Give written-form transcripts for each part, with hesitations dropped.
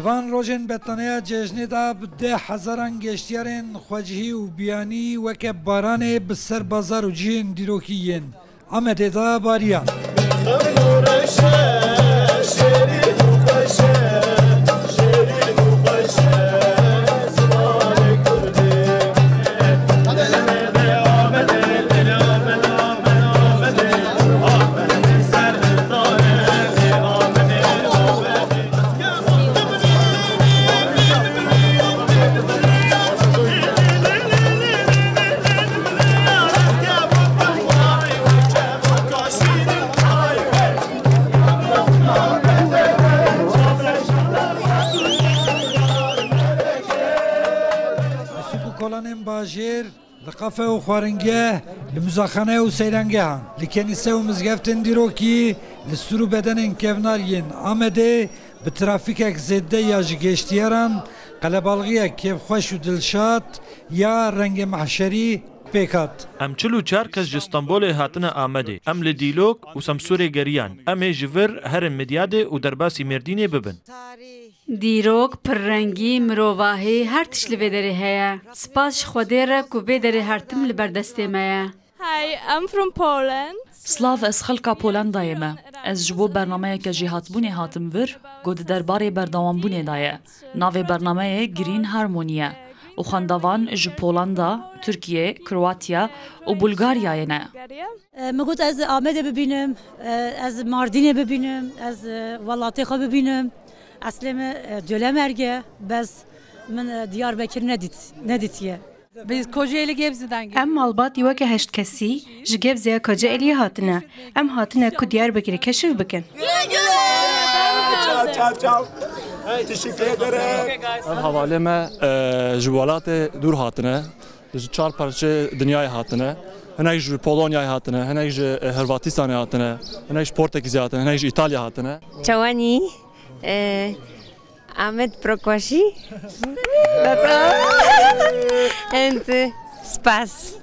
Levan rojên betlanaya cejnê da bi 10,000 geştyarên xwecihî û biyanî weke baranê bi ser bazar û cihên dîrokî yên. Amedê da bariyan. Kolanên bajêr li qafe û xwaringeh, li muzexane û seyrangehan, li kenîse û mizgeftên dîrokî, li stûr û bedenên kevnar yên Amedê bi trafîkek zêde ya ji geştyaran, qelebalixiyek kêfxweş û dilşat ya rengê mehşerî pêk hat. Em 44 kes ji Stenbolê hatine Amedê. Em li Dîlok û Semsûrê geriyan. Em ê ji vir herên Midyadê û derbasî Mêrdînê bibin. Dîrok, pirrengî, mirovahî her tişt li vê derê heye. Spas ji Xwedê re ku vê derê hertim li berdestê me ye. Hi, I'm from Poland. Slav ez xelka Polandayê me. Ez ji bo bernameyeke jîhatbûnê hatim vir, got di derbarê berdewambûnê de ye. Navê bernameyê Green Harmony ye. û xwendevan ji Polanda, Tirkiye, Kroatya û Bulgaryayê ne. Me got ez Amedê bibînim, ez Mardinê bibînim, ez welatê xwe bibînim. Eslê me Cölemerge, bez min Diyarbekir nedîtiye. Biz Kocaeli Gebze'den geldik. Em malbatî weke heşt kesî ji Gebzeya Kocaeli'ye hatine. Em hatine ku Diyarbekirê keşif bikin. Teşekkür ederim. Havalê me ji welatê dûr hatine, ji çar parçe dünyayê hatine. Hinek ji Polonyayê hatine, hinek ji Hırvatistanê hatine, hinek ji Portekîzê hatine, hinek ji İtalya hatine. Çawanî, Ahmet Prokwashi. And spas.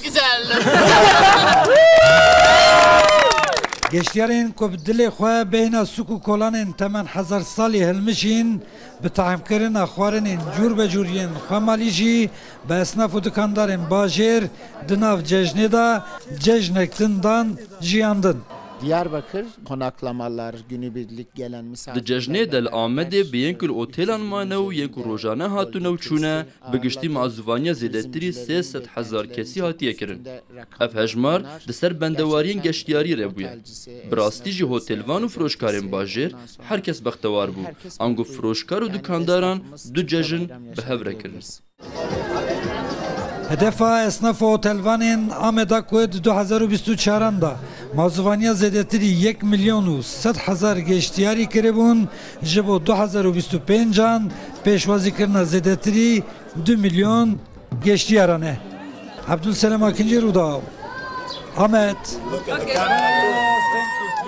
Güzel. Geştyarên ku bi dilê xwe bêhna sûk û kolanên temen 1000 salî hilmişîn, bi tehemkirina xwarinên cûr be cûr yên xwemalî jî bi esnaf û dikandarên bajêr di nav cejnê da cejnek dindan jiyandin. Diyarbakır konaklamalar günübirlik gelen misafirler. Di cejnê de li Amedê bi yên ku li otelan mane û yên ku rojane hatine û çûne bi giştî mazûvaniya zêdetirî 300,000 kesî hatiye kirin. Ev hejmar di ser bendewariyên geştyarî re bûye. Bi rastî jî hotelvan û firoşkarên bajêr herkes bextewar bû. Ango firoşkar û dukandaran du cejin bi hev re kirin. Hedefa esnaf otelvanên Ameda ku di 2024 da mazûvaniya zêdetirî 1,100,000 geştyarî kiribûn, ji bo 2025 pêşwazîkirina zêdetirî 2 milyon geştyaran e. Abdülselam Akıncı Rûdaw, Amed.